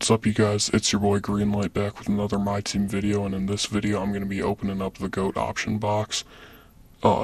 What's up, you guys? It's your boy Greenlight back with another Myteam video, and in this video I'm going to be opening up the G.O.A.T option box.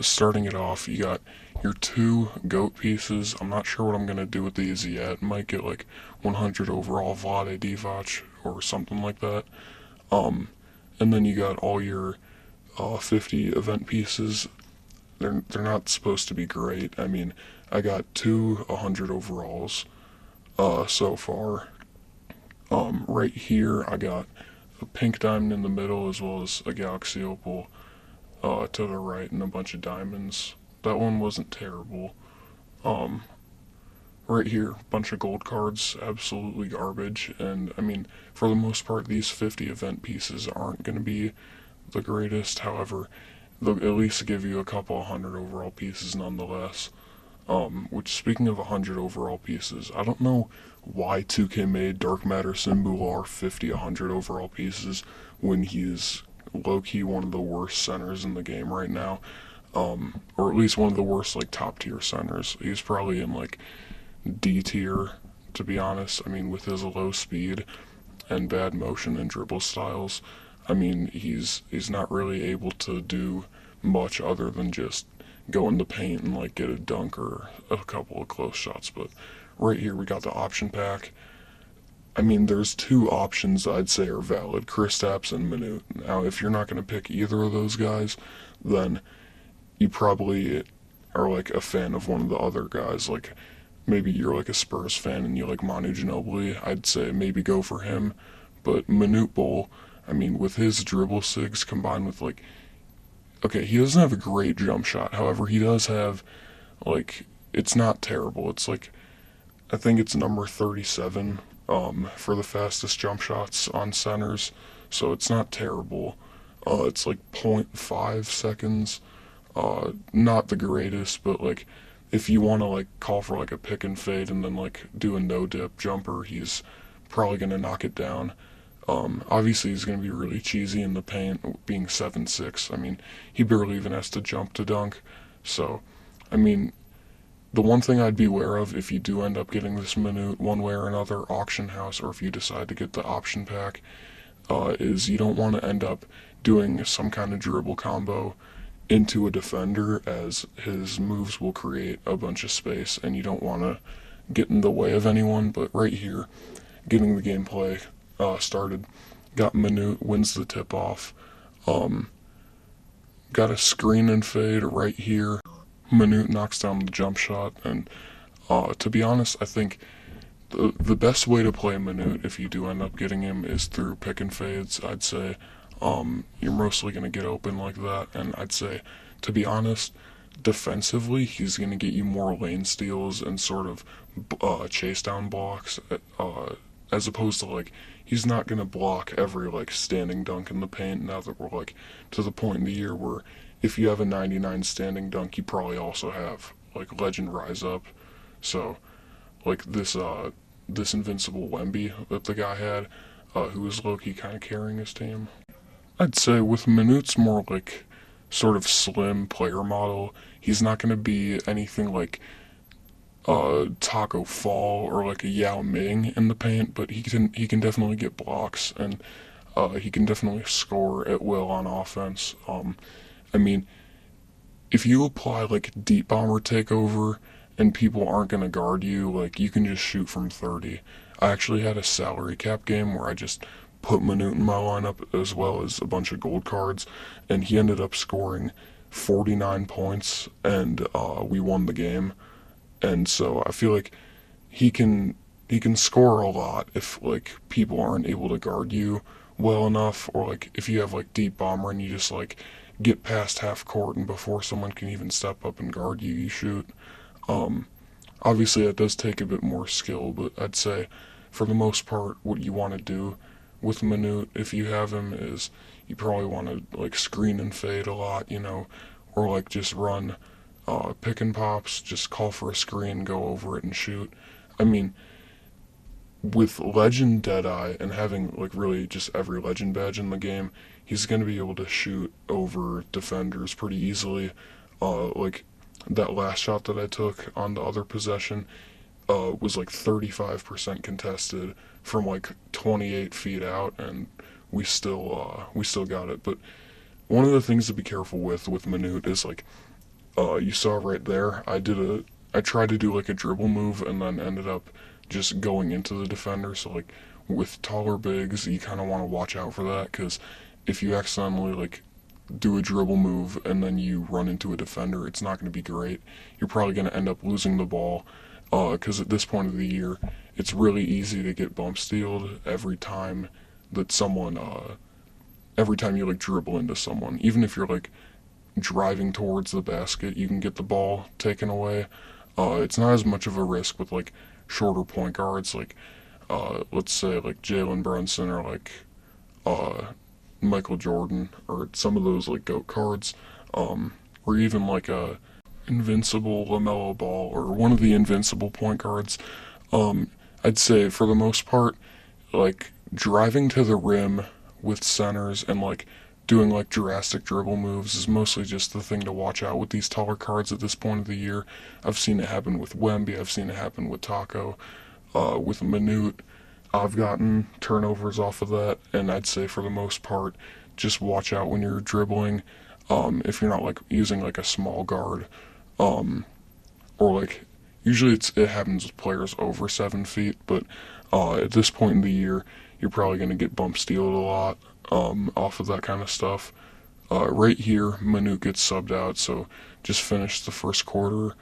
Starting it off, you got your two G.O.A.T pieces. I'm not sure what I'm going to do with these yet. Might get like 100 overall Vlade Divac or something like that. And then you got all your 50 event pieces. They're not supposed to be great. I mean, I got two 100 overalls so far. Right here I got a pink diamond in the middle as well as a galaxy opal to the right and a bunch of diamonds. That one wasn't terrible. Right here, bunch of gold cards, absolutely garbage, and I mean, for the most part, these 50 event pieces aren't going to be the greatest. However, they'll at least give you a couple 100 overall pieces nonetheless. Which, speaking of 100 overall pieces, I don't know why 2K made Dark Matter Sinbular 50 100 overall pieces when he's low-key one of the worst centers in the game right now. Or at least one of the worst, like, top-tier centers. He's probably in, like, D tier, to be honest. I mean, with his low speed and bad motion and dribble styles, I mean, he's not really able to do much other than just go in the paint and like get a dunk or a couple of close shots. But right here we got the option pack. I mean, there's two options I'd say are valid: Kristaps and Manute. Now, if you're not going to pick either of those guys, then you probably are like a fan of one of the other guys. Like, maybe you're like a Spurs fan and you like Manu Ginobili. I'd say maybe go for him. But Manute Bol, I mean, with his dribble sigs combined with like, okay, he doesn't have a great jump shot. However, he does have, like, it's not terrible. It's like, I think it's number 37 for the fastest jump shots on centers. So it's not terrible. It's like 0.5 seconds. Not the greatest, but like, if you want to like call for like a pick and fade and then like do a no dip jumper, he's probably going to knock it down. Obviously he's going to be really cheesy in the paint, being 7'6". I mean, he barely even has to jump to dunk. So, I mean, the one thing I'd be aware of if you do end up getting this Manute one way or another, auction house, or if you decide to get the option pack, is you don't want to end up doing some kind of dribble combo into a defender, as his moves will create a bunch of space and you don't want to get in the way of anyone. But right here, getting the gameplay started, got Manute, wins the tip-off, got a screen and fade right here. Manute knocks down the jump shot, and to be honest, I think the best way to play Manute, if you do end up getting him, is through pick and fades. I'd say you're mostly going to get open like that, and I'd say, to be honest, defensively, he's going to get you more lane steals and sort of chase down blocks, as opposed to like, he's not going to block every like standing dunk in the paint. Now that we're like to the point in the year where if you have a 99 standing dunk, you probably also have like legend rise up. So like this invincible Wemby that the guy had, who was low-key kind of carrying his team. I'd say with Manute's more like sort of slim player model, he's not going to be anything like Taco Fall or like a Yao Ming in the paint, but he can definitely get blocks, and he can definitely score at will on offense. I mean, if you apply like deep bomber takeover and people aren't gonna guard you, like you can just shoot from 30. I actually had a salary cap game where I just put Manute in my lineup as well as a bunch of gold cards, and he ended up scoring 49 points, and we won the game. And so I feel like he can score a lot if like people aren't able to guard you well enough, or like if you have like deep bomber and you just like get past half court and before someone can even step up and guard you, you shoot. Obviously that does take a bit more skill, but I'd say for the most part what you want to do with Manute, if you have him, is you probably want to like screen and fade a lot, you know, or like just run pick and pops, just call for a screen, go over it and shoot. I mean, with Legend Deadeye and having like really just every Legend badge in the game, he's going to be able to shoot over defenders pretty easily. Like that last shot that I took on the other possession was like 35% contested from like 28 feet out, and we still got it. But one of the things to be careful with Manute is like, you saw right there, I tried to do like a dribble move and then ended up just going into the defender. So like with taller bigs, you kind of want to watch out for that, because if you accidentally like do a dribble move and then you run into a defender, it's not going to be great. You're probably going to end up losing the ball, because at this point of the year, it's really easy to get bump stealed that someone, every time you like dribble into someone. Even if you're like driving towards the basket, you can get the ball taken away. It's not as much of a risk with like shorter point guards, like let's say like Jalen Brunson or like Michael Jordan, or some of those like GOAT cards, or even like a invincible LaMelo Ball or one of the invincible point guards. I'd say for the most part, like driving to the rim with centers and like doing like drastic dribble moves is mostly just the thing to watch out with these taller cards at this point of the year. I've seen it happen with Wemby, I've seen it happen with Taco, with Manute. I've gotten turnovers off of that, and I'd say for the most part, just watch out when you're dribbling. If you're not like using like a small guard, or like usually it happens with players over 7 feet, but at this point in the year, you're probably going to get bump stealed a lot off of that kind of stuff. Right here, Manute gets subbed out, so just finished the first quarter.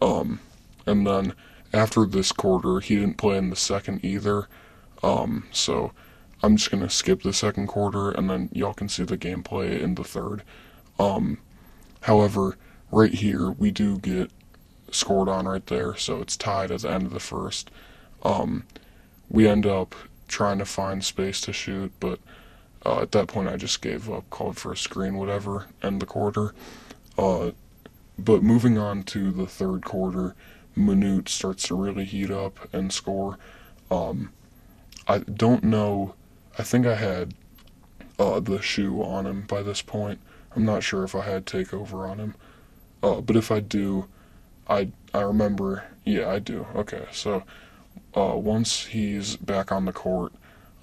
And then after this quarter, he didn't play in the second either. So I'm just going to skip the second quarter, and then y'all can see the gameplay in the third. However, right here, we do get scored on right there, so it's tied at the end of the first. We end up trying to find space to shoot, but at that point I just gave up, called for a screen, whatever, end the quarter. But moving on to the third quarter, Manute starts to really heat up and score. I don't know, I think I had the shoe on him by this point. I'm not sure if I had takeover on him. But if I do, I remember, yeah, I do. Okay, so once he's back on the court,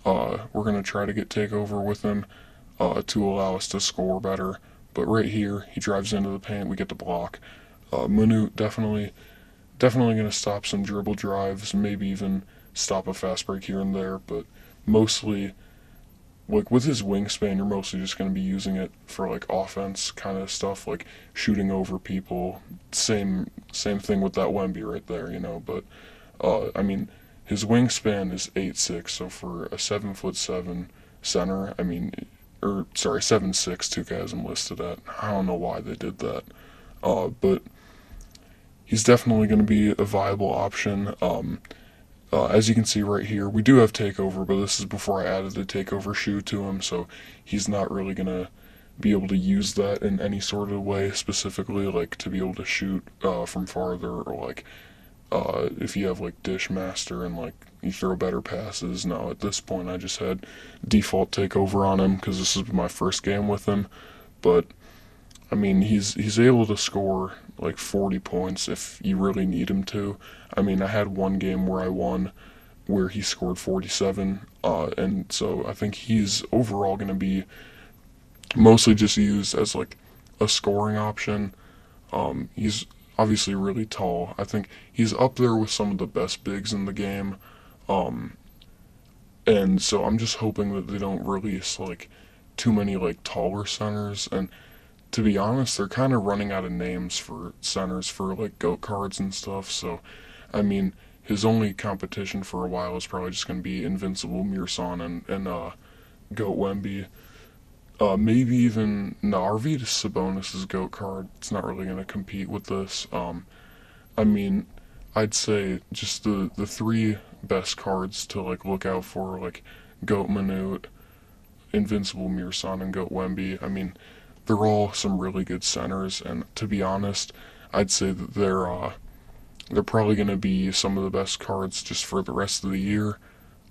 we're going to try to get takeover with him to allow us to score better. But right here, he drives into the paint, we get the block. Manute definitely going to stop some dribble drives, maybe even stop a fast break here and there, but mostly, like with his wingspan, you're mostly just going to be using it for like offense kind of stuff, like shooting over people. Same thing with that Wemby right there, you know. But I mean, his wingspan is 8'6", so for a 7'7" center, I mean, or sorry, 7'6", 2K has him listed at. I don't know why they did that, but he's definitely going to be a viable option. As you can see right here, we do have takeover, but this is before I added the takeover shoe to him, so he's not really going to be able to use that in any sort of way, specifically like to be able to shoot from farther, or like if you have like Dish Master and like you throw better passes. No, at this point I just had default takeover on him because this is my first game with him. But I mean, he's able to score like 40 points if you really need him to. I mean, I had one game where I won where he scored 47, and so I think he's overall going to be mostly just used as like a scoring option. He's obviously really tall. I think he's up there with some of the best bigs in the game. And so I'm just hoping that they don't release like too many like taller centers. And to be honest, they're kind of running out of names for centers for like GOAT cards and stuff. So, I mean, his only competition for a while is probably just going to be Invincible Mirson and GOAT Wemby. Maybe even Arvydas Sabonis' GOAT card. It's not really going to compete with this. I mean, I'd say just the three best cards to like look out for, like GOAT Manute, Invincible Mirson, and GOAT Wemby. I mean, they're all some really good centers, and to be honest, I'd say that they're probably going to be some of the best cards just for the rest of the year.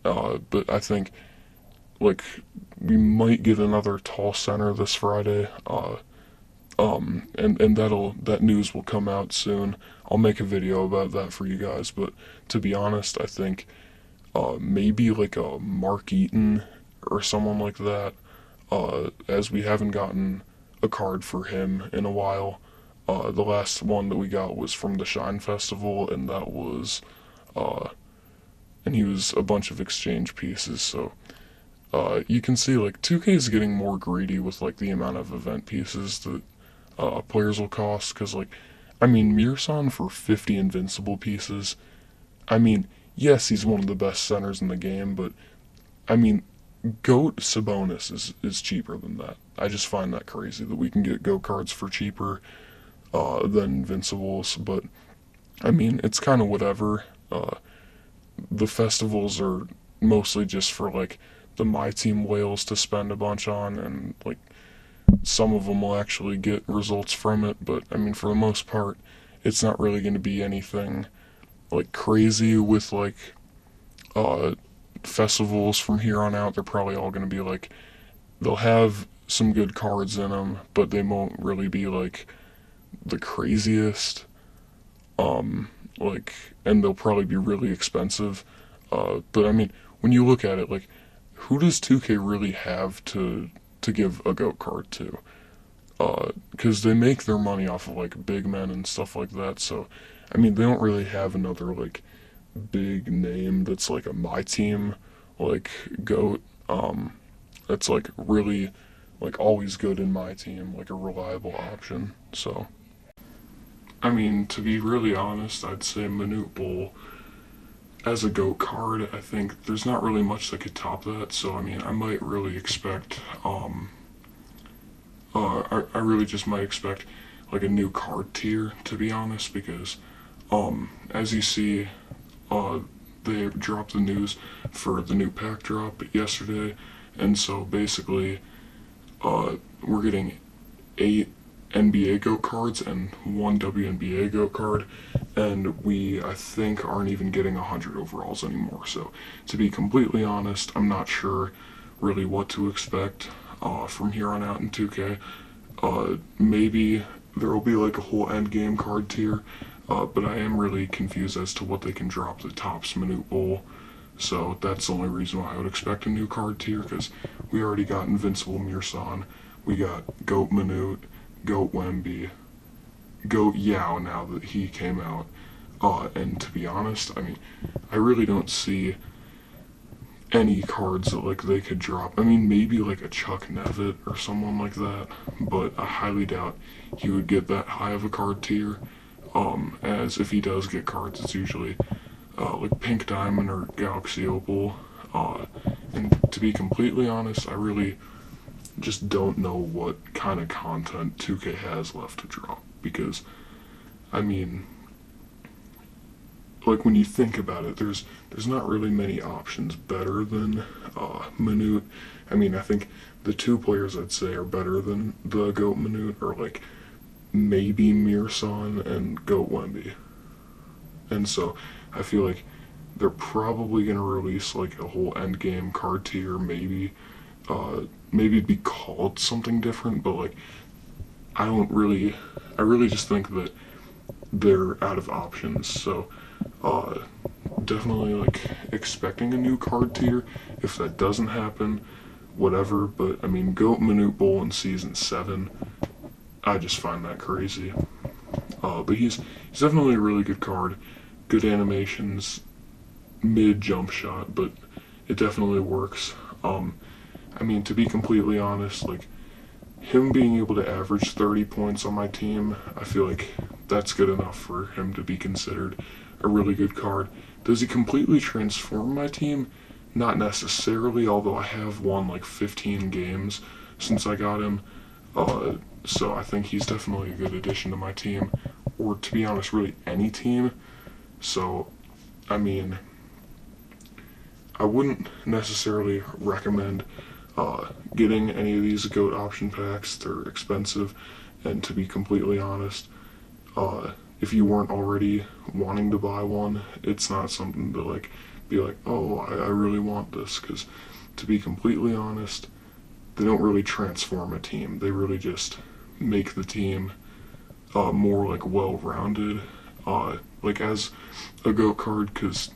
But I think like we might get another tall center this Friday. And that news will come out soon. I'll make a video about that for you guys. But to be honest, I think maybe like a Mark Eaton or someone like that, as we haven't gotten a card for him in a while. The last one that we got was from the Shine Festival, and that was, uh, and he was a bunch of exchange pieces. So you can see like 2K is getting more greedy with like the amount of event pieces that players will cost. Because like, I mean, Mirsan for 50 invincible pieces. I mean, yes, he's one of the best centers in the game, but I mean, GOAT Sabonis is cheaper than that. I just find that crazy that we can get GOAT cards for cheaper than Invincibles, but I mean, it's kind of whatever. The festivals are mostly just for like the Myteam whales to spend a bunch on, and like some of them will actually get results from it, but I mean, for the most part, it's not really going to be anything like crazy with like uh, festivals from here on out. They're probably all going to be like, they'll have some good cards in them, but they won't really be like the craziest. Like, and they'll probably be really expensive. But I mean, when you look at it, like, who does 2K really have to give a GOAT card to? Because they make their money off of like big men and stuff like that. So, I mean, they don't really have another like big name that's like a Myteam like GOAT. That's like really like always good in Myteam, like a reliable option. So, I mean, to be really honest, I'd say Manute Bol as a GOAT card. I think there's not really much that could top that. So, I mean, I might really expect I really just might expect like a new card tier, to be honest, because as you see, uh, they dropped the news for the new pack drop yesterday, and so basically, we're getting 8 NBA GOAT cards and 1 WNBA GOAT card, and we, I think, aren't even getting 100 overalls anymore. So, to be completely honest, I'm not sure really what to expect from here on out in 2K. Maybe there will be like a whole end game card tier, but I am really confused as to what they can drop that tops Manute Bol. So that's the only reason why I would expect a new card tier, because we already got Invincible Mirsan, we got GOAT Manute, GOAT Wemby, GOAT Yao now that he came out. And to be honest, I mean, I really don't see any cards that like they could drop. I mean, maybe like a Chuck Nevitt or someone like that, but I highly doubt he would get that high of a card tier. As if he does get cards, it's usually like Pink Diamond or Galaxy Opal. And to be completely honest, I really just don't know what kind of content 2K has left to drop, because I mean, like when you think about it, there's not really many options better than Manute. I mean, I think the two players I'd say are better than the GOAT Manute are like maybe Mirsan and GOAT Wemby. And so I feel like they're probably gonna release like a whole end game card tier, maybe. Maybe it'd be called something different, but like I don't really, I really just think that they're out of options. So uh, definitely like expecting a new card tier. If that doesn't happen, whatever. But I mean, GOAT Manute Bol in season 7, I just find that crazy. But he's definitely a really good card. Good animations, mid jump shot, but it definitely works. I mean, to be completely honest, like him being able to average 30 points on my team, I feel like that's good enough for him to be considered a really good card. Does he completely transform my team? Not necessarily, although I have won like 15 games since I got him. So I think he's definitely a good addition to my team, or to be honest, really any team. So, I mean, I wouldn't necessarily recommend getting any of these GOAT option packs. They're expensive, and to be completely honest, if you weren't already wanting to buy one, it's not something to like be like, oh, I really want this, because to be completely honest, they don't really transform a team. They really just make the team more like well-rounded, like as a GOAT card, because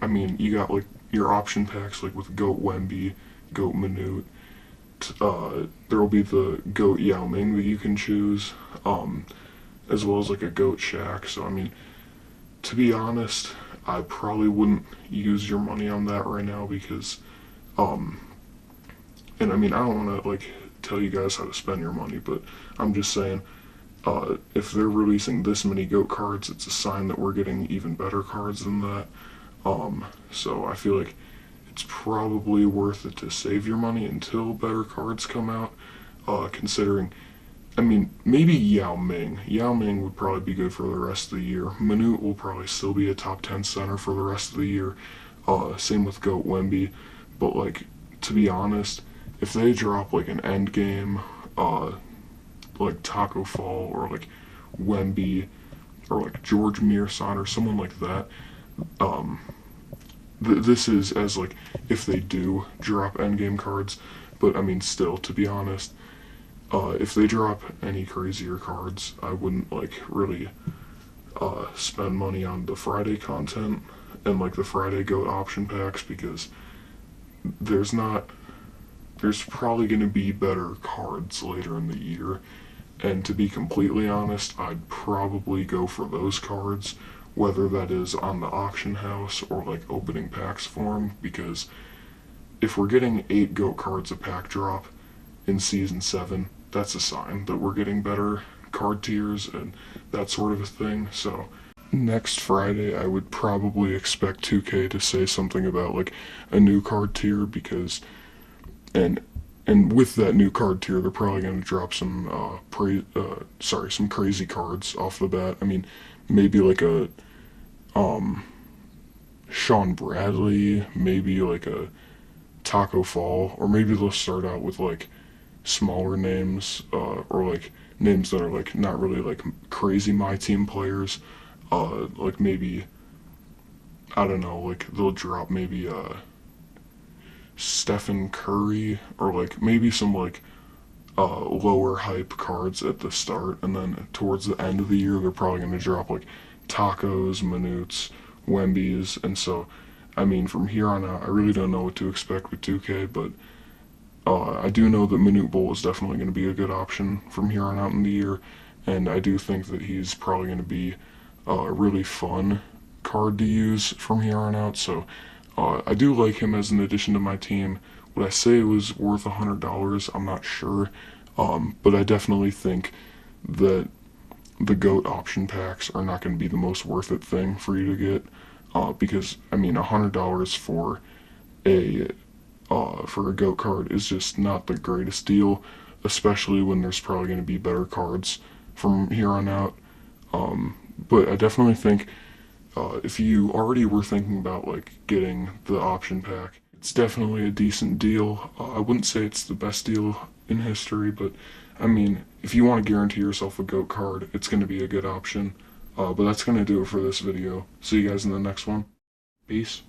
I mean, you got like your option packs like with G.O.A.T Wemby, G.O.A.T Manute. There will be the G.O.A.T Yao Ming that you can choose, as well as like a G.O.A.T Shaq. So I mean, to be honest, I probably wouldn't use your money on that right now because, um, and I mean, I don't want to like tell you guys how to spend your money, but I'm just saying, if they're releasing this many G.O.A.T cards, it's a sign that we're getting even better cards than that. So I feel like it's probably worth it to save your money until better cards come out. Considering, I mean, maybe Yao Ming. Yao Ming would probably be good for the rest of the year. Manute will probably still be a top 10 center for the rest of the year. Same with G.O.A.T Wemby. But, like, to be honest, if they drop, like, an end game, like Taco Fall or, like, Wemby or, like, George Mearson or someone like that, um, this is as, like, if they do drop endgame cards. But, I mean, still, to be honest, if they drop any crazier cards, I wouldn't like really spend money on the Friday content and like the Friday G.O.A.T option packs because there's not there's probably going to be better cards later in the year. And to be completely honest, I'd probably go for those cards, whether that is on the auction house or like opening packs form, because if we're getting 8 G.O.A.T cards a pack drop in Season 7, that's a sign that we're getting better card tiers and that sort of a thing. So next Friday, I would probably expect 2K to say something about like a new card tier because, and with that new card tier, they're probably going to drop some some crazy cards off the bat. I mean, maybe like a Sean Bradley, maybe like a Taco Fall, or maybe they'll start out with like smaller names, or like names that are like not really like crazy Myteam players. Like maybe, I don't know, like they'll drop maybe Stephen Curry or like maybe some like lower hype cards at the start, and then towards the end of the year they're probably going to drop like Tacos, Manutes, Wembies, and so I mean from here on out I really don't know what to expect with 2K, but I do know that Manute Bol is definitely going to be a good option from here on out in the year, and I do think that he's probably going to be a really fun card to use from here on out. So I do like him as an addition to my team. Would I say it was worth $100? I'm not sure, but I definitely think that the G.O.A.T option packs are not going to be the most worth it thing for you to get, because I mean $100 a for a G.O.A.T card is just not the greatest deal, especially when there's probably going to be better cards from here on out. But I definitely think if you already were thinking about like getting the option pack, it's definitely a decent deal. I wouldn't say it's the best deal in history, but I mean, if you want to guarantee yourself a G.O.A.T card, it's going to be a good option. But that's going to do it for this video. See you guys in the next one. Peace.